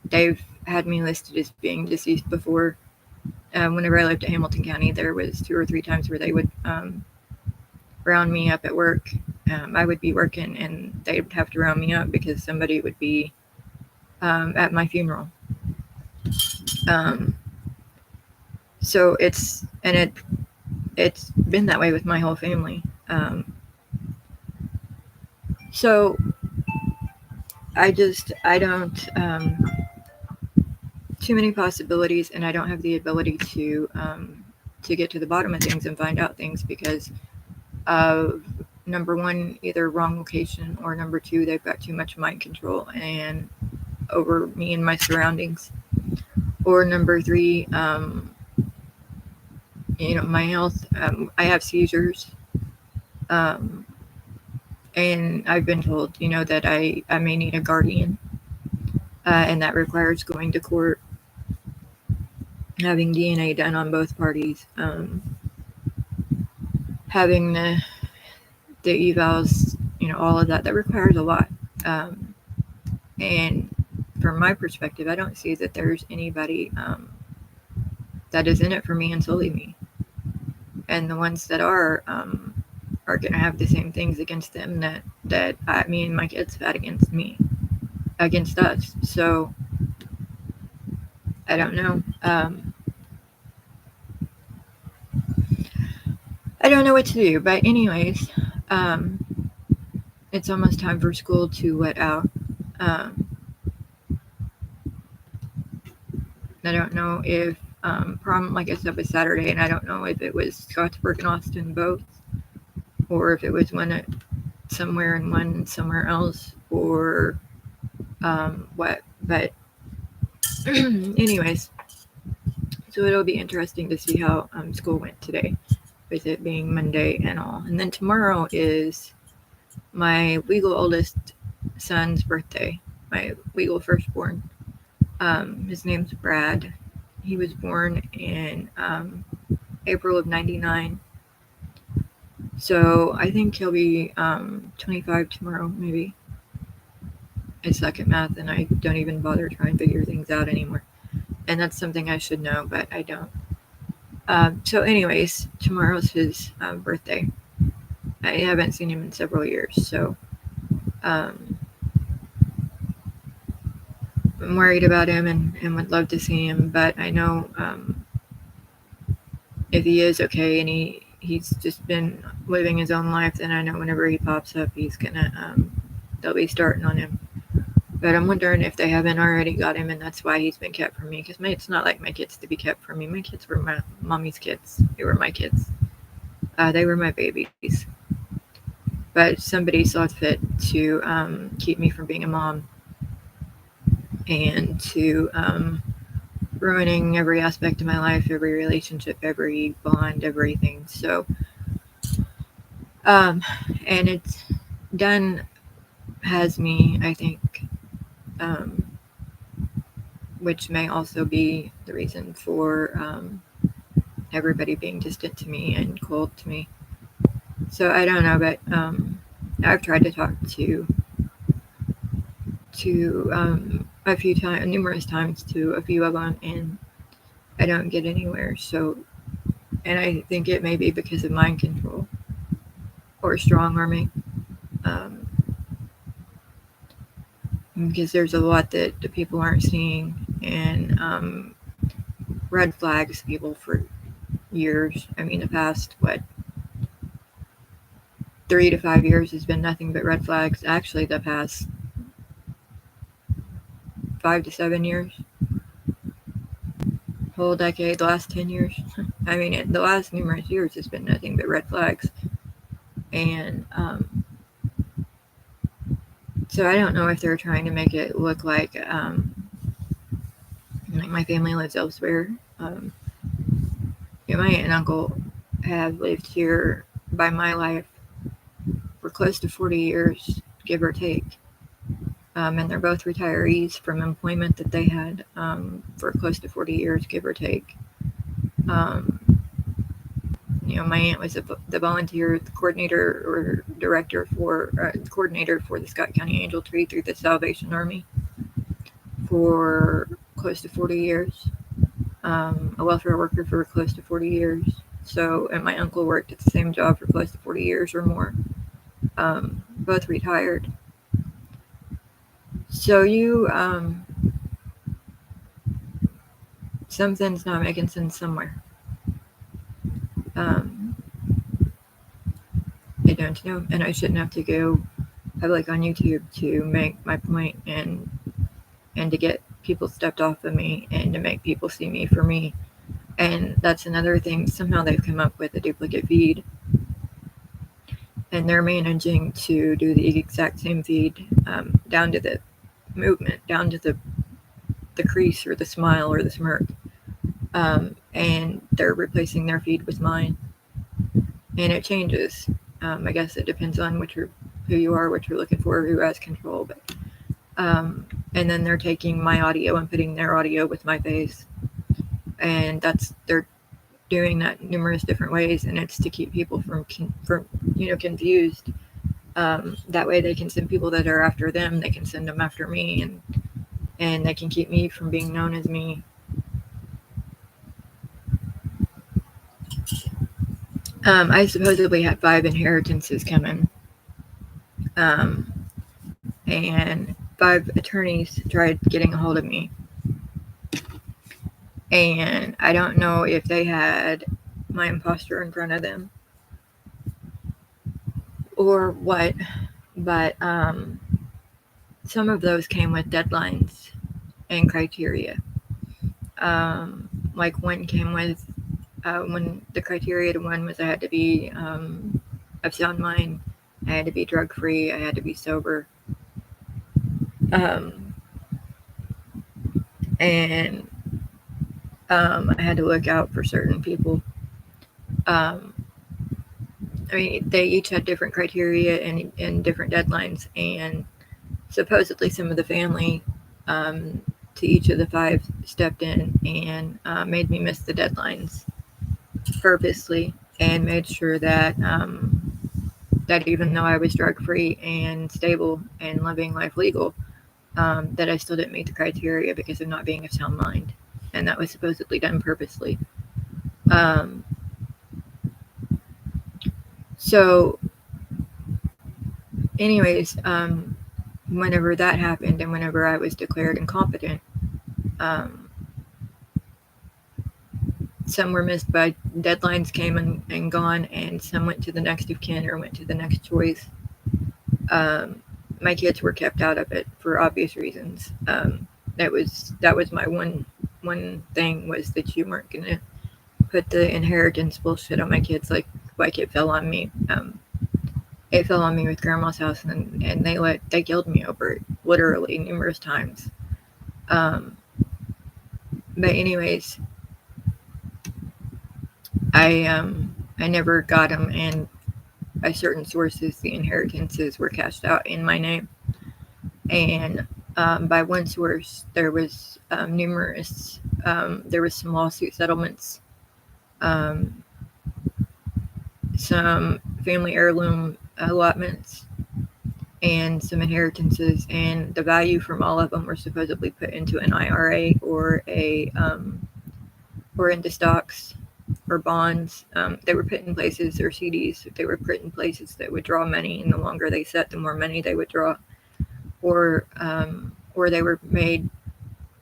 they've had me listed as being deceased before. Whenever I lived at Hamilton County, there was 2 or 3 times where they would round me up at work. I would be working and they would have to round me up because somebody would be at my funeral. Um, so it's been that way with my whole family. So I don't too many possibilities, and I don't have the ability to get to the bottom of things and find out things because of number one, either wrong location, or number two, they've got too much mind control and over me and my surroundings, or number three, my health. I have seizures, and I've been told, that I may need a guardian, and that requires going to court, having DNA done on both parties, having the evals, all of that. That requires a lot. And from my perspective, I don't see that there's anybody that is in it for me and solely me. And the ones that are going to have the same things against them that me and my kids have had against us. So I don't know. I don't know what to do. But anyways, it's almost time for school to let out. I don't know if prom, like I said, was Saturday, and I don't know if it was Scottsburg and Austin both, or if it was one at somewhere and one somewhere else, or what. But anyways, so it'll be interesting to see how school went today, with it being Monday and all. And then tomorrow is my legal oldest son's birthday, my legal firstborn. His name's Brad. He was born in April of '99. So I think he'll be 25 tomorrow, maybe. I suck at math and I don't even bother trying to figure things out anymore. And that's something I should know, but I don't. So anyways, tomorrow's his birthday. I haven't seen him in several years, so I'm worried about him and would love to see him, but I know if he is okay and he's just been living his own life, then I know whenever he pops up, he's gonna they'll be starting on him. But I'm wondering if they haven't already got him, and that's why he's been kept from me. Because it's not like my kids to be kept from me. My kids were my mommy's kids. They were my kids. They were my babies. But somebody saw fit to keep me from being a mom and to ruining every aspect of my life, every relationship, every bond, everything. So, and it's done has me, I think, which may also be the reason for everybody being distant to me and cold to me. So I don't know, but I've tried to talk to a few times, numerous times, to a few of them, and I don't get anywhere. So, and I think it may be because of mind control or strong arming. Because there's a lot that the people aren't seeing, and red flags people for years. I mean, the past 3 to 5 years has been nothing but red flags. Actually, the past 5 to 7 years, whole decade, the last 10 years. I mean, the last numerous years has been nothing but red flags, and so I don't know if they're trying to make it look like my family lives elsewhere. My aunt and uncle have lived here by my life for close to 40 years, give or take. And they're both retirees from employment that they had for close to 40 years, give or take. My aunt was the volunteer coordinator or director coordinator for the Scott County Angel Tree through the Salvation Army for close to 40 years, a welfare worker for close to 40 years. So, and my uncle worked at the same job for close to 40 years or more, both retired. So something's not making sense somewhere. I don't know, and I shouldn't have to go public on YouTube to make my point and to get people stepped off of me and to make people see me for me. And that's another thing. Somehow they've come up with a duplicate feed, and they're managing to do the exact same feed, down to the movement, down to the crease or the smile or the smirk. And they're replacing their feed with mine, and it changes. I guess it depends on who you are, what you're looking for, who has control. But and then they're taking my audio and putting their audio with my face, and they're doing that numerous different ways, and it's to keep people from confused. That way they can send people that are after them, they can send them after me, and they can keep me from being known as me. I supposedly had 5 inheritances coming, and 5 attorneys tried getting a hold of me, and I don't know if they had my imposter in front of them or what, but some of those came with deadlines and criteria. Like one came with, when the criteria to one was I had to be of sound mind, I had to be drug free, I had to be sober, and I had to look out for certain people. I mean, they each had different criteria and different deadlines, and supposedly some of the family to each of the 5 stepped in and made me miss the deadlines purposely, and made sure that that even though I was drug-free and stable and living life legal, that I still didn't meet the criteria because of not being of sound mind, and that was supposedly done purposely. So anyways, whenever that happened and whenever I was declared incompetent, some were missed by deadlines came and gone, and some went to the next of kin or went to the next choice. My kids were kept out of it for obvious reasons. That was my one thing, was that you weren't gonna put the inheritance bullshit on my kids like it fell on me. It fell on me with grandma's house, and they killed me over it, literally numerous times. But anyways, I never got them, and by certain sources, the inheritances were cashed out in my name. And by one source, there was numerous. There was some lawsuit settlements, some family heirloom allotments, and some inheritances, and the value from all of them were supposedly put into an IRA or or into stocks or bonds. They were put in places, or CDs. They were put in places that would draw money, and the longer they sat, the more money they would draw. Or they were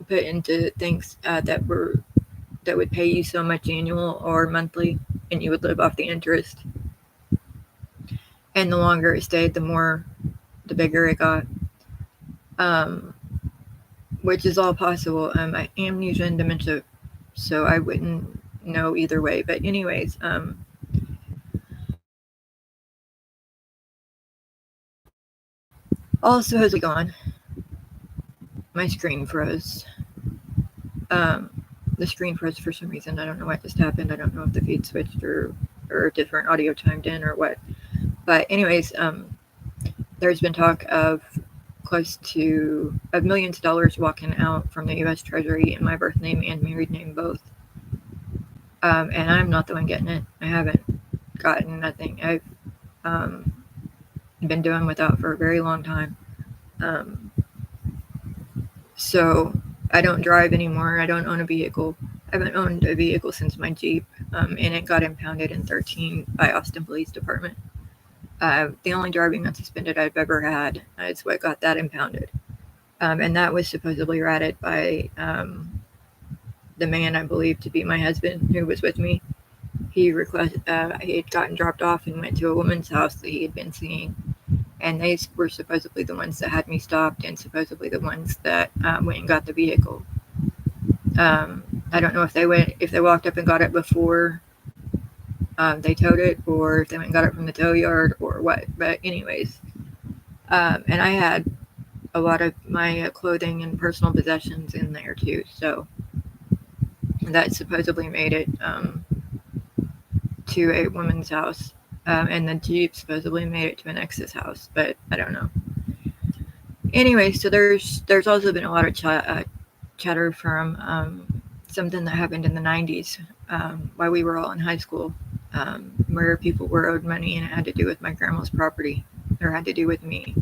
put into things that would pay you so much annual or monthly, and you would live off the interest. And the longer it stayed, the bigger it got. Which is all possible. I amnesia and dementia, so I wouldn't know either way. But anyways, all supposedly gone. My screen froze. The screen froze for some reason. I don't know what just happened. I don't know if the feed switched or different audio chimed in or what. But anyways, there's been talk of close to millions of dollars walking out from the U.S. Treasury in my birth name and married name both. And I'm not the one getting it. I haven't gotten nothing. I've been doing without for a very long time. So I don't drive anymore. I don't own a vehicle. I haven't owned a vehicle since my Jeep, and it got impounded in 13 by Austin Police Department. The only driving unsuspended I've ever had is what got that impounded. And that was supposedly ratted by the man I believe to be my husband who was with me. He had gotten dropped off and went to a woman's house that he had been seeing, and they were supposedly the ones that had me stopped and supposedly the ones that went and got the vehicle. I don't know if they walked up and got it before they towed it, or if they went and got it from the tow yard or what. But anyways, and I had a lot of my clothing and personal possessions in there too, so that supposedly made it to a woman's house, and the Jeep supposedly made it to an ex's house, but I don't know. Anyway, so there's also been a lot of chatter from something that happened in the 90s while we were all in high school, where people were owed money, and it had to do with my grandma's property, or had to do with me.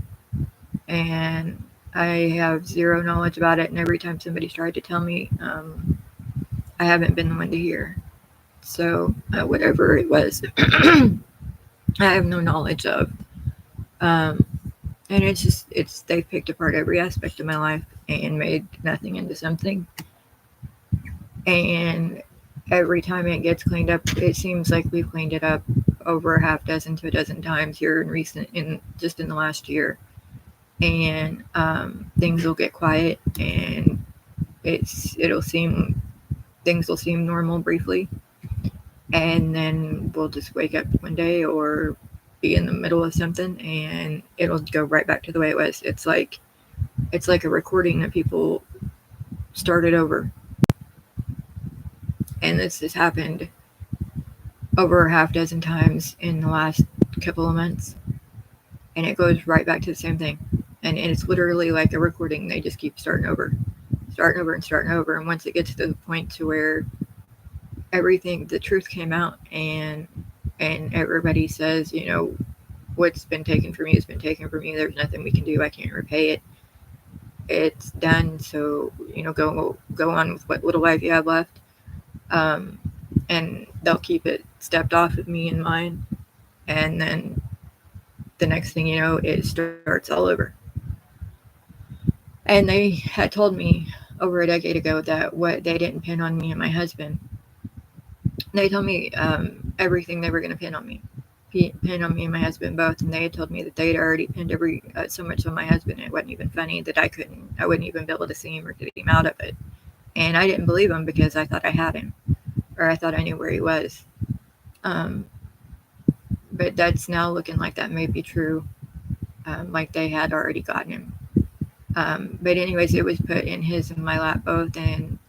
And I have zero knowledge about it, and every time somebody's tried to tell me, I haven't been the one to hear. So whatever it was, I have no knowledge of. And they've picked apart every aspect of my life and made nothing into something. And every time it gets cleaned up, it seems like we've cleaned it up over a half dozen to a dozen times here just in the last year. And things will get quiet, and things will seem normal briefly, and then we'll just wake up one day or be in the middle of something, and it'll go right back to the way it was. It's like a recording that people started over, and this has happened over a half dozen times in the last couple of months, and it goes right back to the same thing. And it's literally like a recording. They just keep starting over. And once it gets to the point to where the truth came out, and everybody says, what's been taken from you has been taken from you. There's nothing we can do. I can't repay it. It's done. So, go on with what little life you have left. And they'll keep it stepped off of me and mine. And then the next thing you know, it starts all over. And they had told me over a decade ago that what they didn't pin on me and my husband, they told me everything they were going to pin on me and my husband both. And they had told me that they had already pinned so much on my husband, it wasn't even funny, that I wouldn't even be able to see him or get him out of it. And I didn't believe them because I thought I had him, or I thought I knew where he was. But that's now looking like that may be true, like they had already gotten him. But anyways, it was put in his and my lap both, and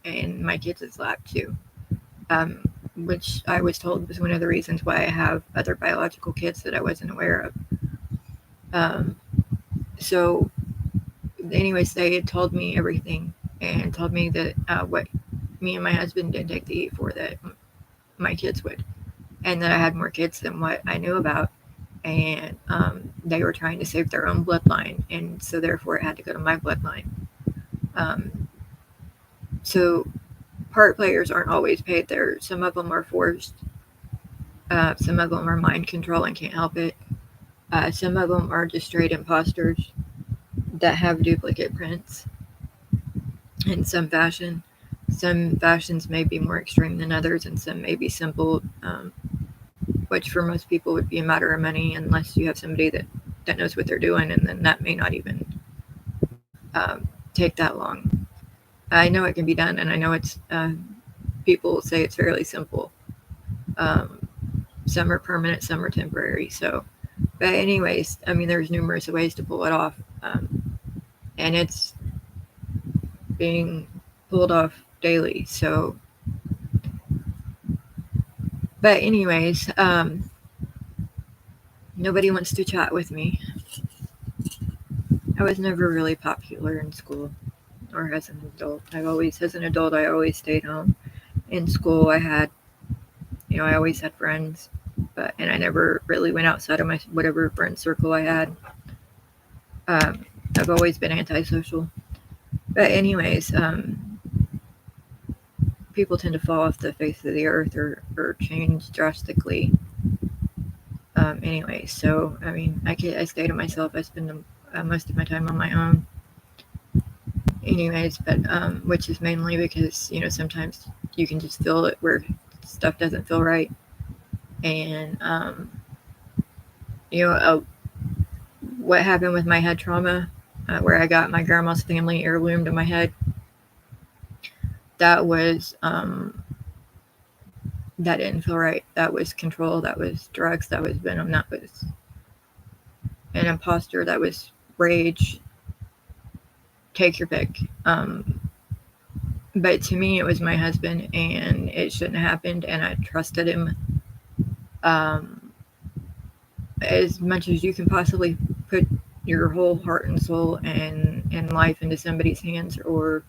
my kids' lap too, which I was told was one of the reasons why I have other biological kids that I wasn't aware of. So anyways, they had told me everything, and told me that what me and my husband did take the heat for, that my kids would, and that I had more kids than what I knew about. And they were trying to save their own bloodline, and so therefore it had to go to my bloodline. So part players aren't always paid there. Some of them are forced. Some of them are mind control and can't help it. Some of them are just straight imposters that have duplicate prints in some fashion. Some fashions may be more extreme than others, and some may be simple, which for most people would be a matter of money, unless you have somebody that knows what they're doing, and then that may not even take that long. I know it can be done, and I know it's people say it's fairly simple. Some are permanent, some are temporary. So, but anyways, I mean, there's numerous ways to pull it off, and it's being pulled off daily. So, but anyways, nobody wants to chat with me. I was never really popular in school or as an adult. I always stayed home. In school, I always had friends, and I never really went outside of my whatever friend circle I had. I've always been antisocial. But anyways, people tend to fall off the face of the earth or change drastically. Anyway, so I mean, I stay to myself. I spend most of my time on my own. Anyways, but which is mainly because sometimes you can just feel it where stuff doesn't feel right, and what happened with my head trauma, where I got my grandma's family heirloom to my head. That was that didn't feel right. That was control. That was drugs. That was venom. That was an imposter. That was rage. Take your pick. But to me, it was my husband, and it shouldn't have happened. And I trusted him as much as you can possibly put your whole heart and soul and life into somebody's hands, or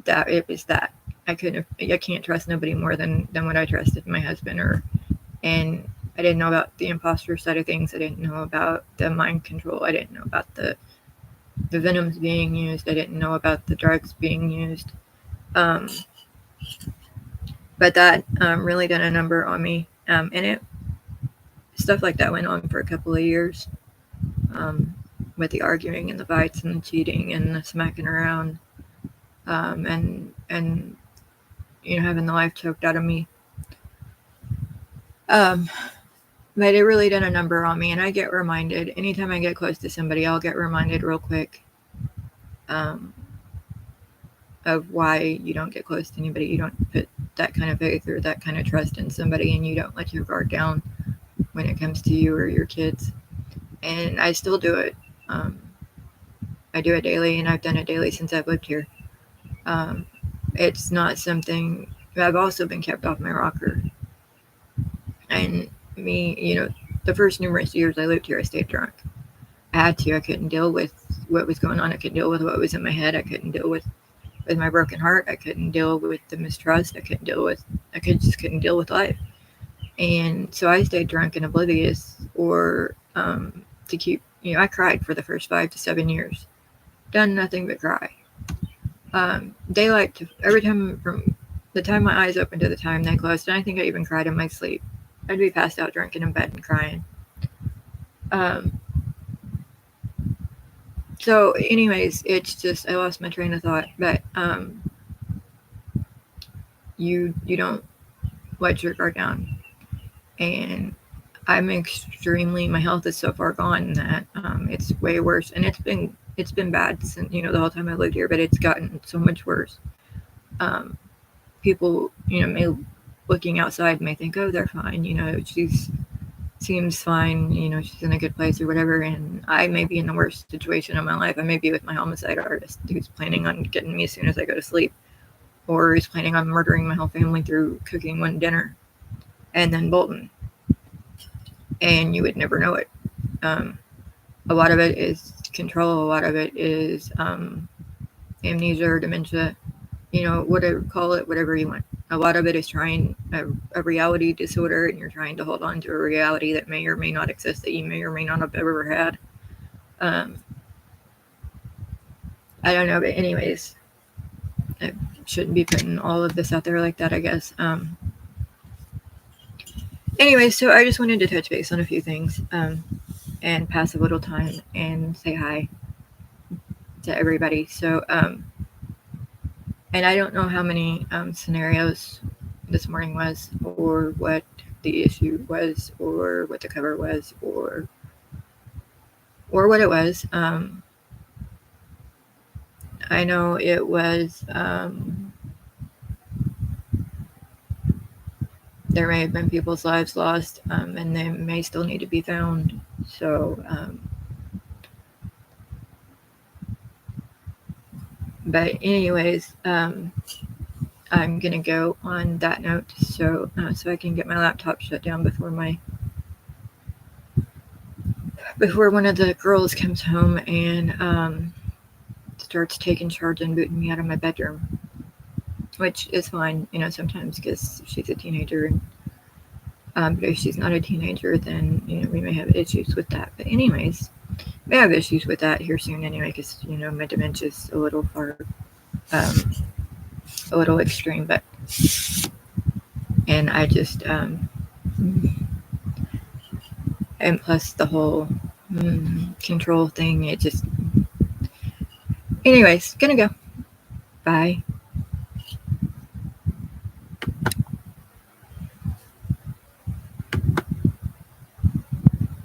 that it was that. I can't trust nobody more than what I trusted my husband. And I didn't know about the imposter side of things. I didn't know about the mind control. I didn't know about the venoms being used. I didn't know about the drugs being used. But that really done a number on me. And stuff like that went on for a couple of years, with the arguing and the fights and the cheating and the smacking around, and having the life choked out of me. But it really done a number on me, and I get reminded anytime I get close to somebody. I'll get reminded real quick of why you don't get close to anybody. You don't put that kind of faith or that kind of trust in somebody, and you don't let your guard down when it comes to you or your kids. And I still do it. I do it daily, and I've done it daily since I've lived here. It's not something. I've also been kept off my rocker. And me, the first numerous years I lived here, I stayed drunk. I had to. I couldn't deal with what was going on. I couldn't deal with what was in my head. I couldn't deal with my broken heart. I couldn't deal with the mistrust. I couldn't deal with life. And so I stayed drunk and oblivious, or to keep, I cried for the first 5 to 7 years. Done nothing but cry. Daylight, every time from the time my eyes opened to the time they closed, and I think I even cried in my sleep. I'd be passed out drunk and in bed and crying. So anyways, it's just, I lost my train of thought, but you don't let your guard down. And my health is so far gone that it's way worse. And it's been bad since, the whole time I lived here, but it's gotten so much worse. People, looking outside may think, oh, they're fine. Seems fine. She's in a good place or whatever. And I may be in the worst situation of my life. I may be with my homicide artist who's planning on getting me as soon as I go to sleep, or who's planning on murdering my whole family through cooking one dinner and then bolting. And you would never know it. A lot of it is control. A lot of it is amnesia or dementia. Whatever, call it whatever you want. A lot of it is trying a reality disorder, and you're trying to hold on to a reality that may or may not exist, that you may or may not have ever had. I don't know, but anyways, I shouldn't be putting all of this out there like that, I guess. Anyway, so I just wanted to touch base on a few things, and pass a little time and say hi to everybody. So, and I don't know how many scenarios this morning was, or what the issue was, or what the cover was, or what it was. I know it was, there may have been people's lives lost, and they may still need to be found. So, but anyways, I'm gonna go on that note, so I can get my laptop shut down before one of the girls comes home and starts taking charge and booting me out of my bedroom, which is fine, sometimes, because she's a teenager. And but if she's not a teenager, then we may have issues with that. But anyways, we have issues with that here soon anyway, because my dementia's a little a little extreme, but and I just and plus the whole control thing, it just anyways, gonna go. Bye.